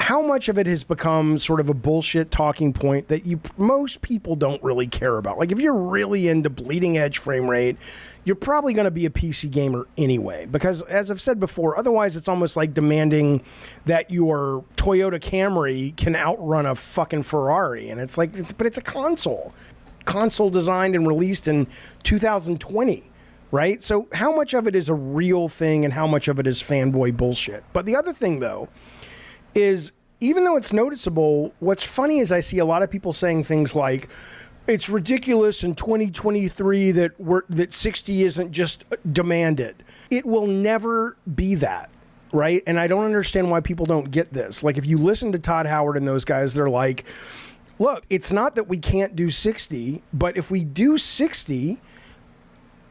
how much of it has become sort of a bullshit talking point that most people don't really care about. Like, if you're really into bleeding edge frame rate, you're probably going to be a PC gamer anyway, because as I've said before, otherwise it's almost like demanding that your Toyota Camry can outrun a fucking Ferrari. And it's like, but it's a console designed and released in 2020. Right? So how much of it is a real thing and how much of it is fanboy bullshit? But the other thing, though, is even though it's noticeable, what's funny is I see a lot of people saying things like, it's ridiculous in 2023 that 60 isn't just demanded. It will never be that, right? And I don't understand why people don't get this. Like, if you listen to Todd Howard and those guys, they're like, look, it's not that we can't do 60, but if we do 60,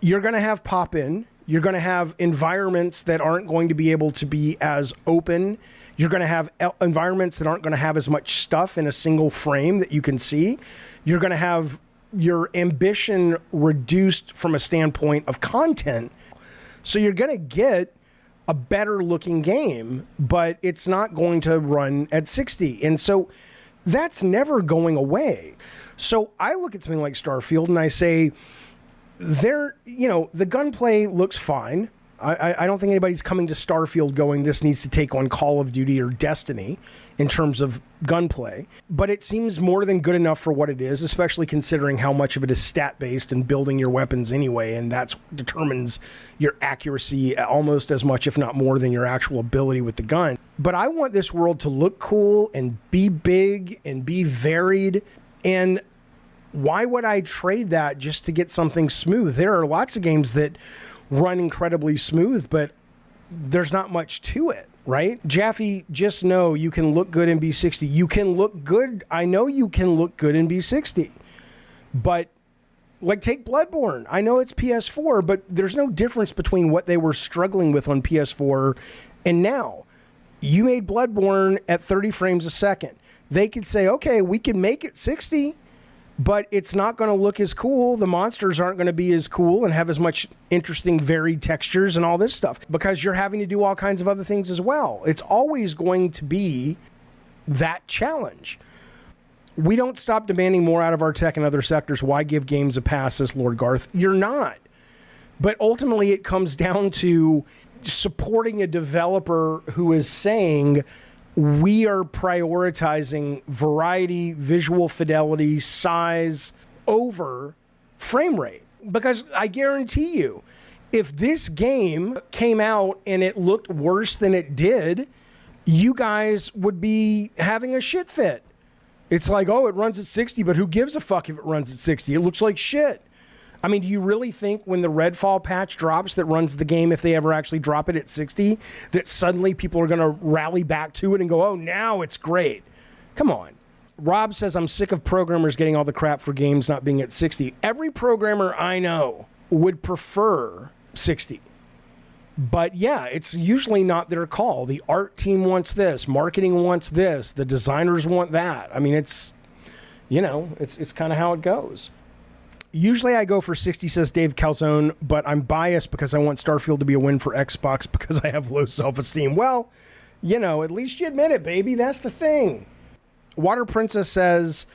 you're going to have pop-in. You're going to have environments that aren't going to be able to be as open. You're going to have environments that aren't going to have as much stuff in a single frame that you can see. You're going to have your ambition reduced from a standpoint of content. So you're going to get a better looking game, but it's not going to run at 60. And so that's never going away. So I look at something like Starfield and I say, the gunplay looks fine. I don't think anybody's coming to Starfield going, this needs to take on Call of Duty or Destiny in terms of gunplay. But it seems more than good enough for what it is, especially considering how much of it is stat-based and building your weapons anyway, and that determines your accuracy almost as much, if not more, than your actual ability with the gun. But I want this world to look cool and be big and be varied, and why would I trade that just to get something smooth? There are lots of games that run incredibly smooth, but there's not much to it, right? Jaffe, just know you can look good in B60. You can look good. I know you can look good in B60, but like, take Bloodborne. I know it's PS4, but there's no difference between what they were struggling with on PS4 and now. You made Bloodborne at 30 frames a second. They could say, okay, we can make it 60, but it's not going to look as cool. The monsters aren't going to be as cool and have as much interesting varied textures and all this stuff, because you're having to do all kinds of other things as well. It's always going to be that challenge. We don't stop demanding more out of our tech and other sectors. Why give games a pass, says Lord Garth? You're not. But ultimately it comes down to supporting a developer who is saying, we are prioritizing variety, visual fidelity, size over frame rate. Because I guarantee you, if this game came out and it looked worse than it did, you guys would be having a shit fit. It's like, oh, it runs at 60, but who gives a fuck if it runs at 60? It looks like shit. I mean, do you really think when the Redfall patch drops that runs the game, if they ever actually drop it at 60, that suddenly people are going to rally back to it and go, oh, now it's great? Come on. Rob says, I'm sick of programmers getting all the crap for games not being at 60. Every programmer I know would prefer 60. But yeah, it's usually not their call. The art team wants this. Marketing wants this. The designers want that. I mean, it's kind of how it goes. Usually I go for 60, says Dave Calzone, but I'm biased because I want Starfield to be a win for Xbox because I have low self-esteem. Well, at least you admit it, baby. That's the thing. Water Princess says,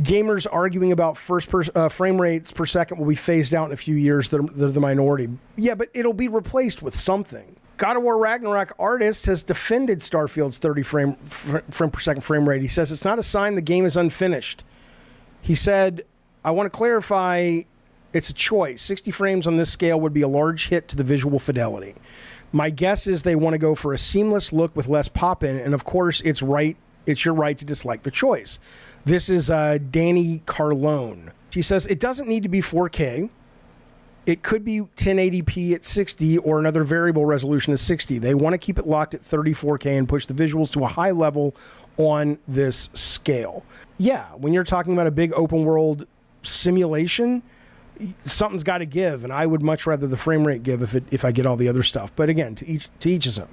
gamers arguing about frame rates per second will be phased out in a few years. They're the minority. Yeah, but it'll be replaced with something. God of War Ragnarok Artist has defended Starfield's 30 frame per second frame rate. He says it's not a sign the game is unfinished. He said, I want to clarify, it's a choice. 60 frames on this scale would be a large hit to the visual fidelity. My guess is they want to go for a seamless look with less pop-in, and of course, it's your right to dislike the choice. This is Danny Carlone. He says, it doesn't need to be 4K. It could be 1080p at 60 or another variable resolution of 60. They want to keep it locked at 34K and push the visuals to a high level on this scale. Yeah, when you're talking about a big open world simulation, something's got to give, and I would much rather the frame rate give if I get all the other stuff. But again, to each his own.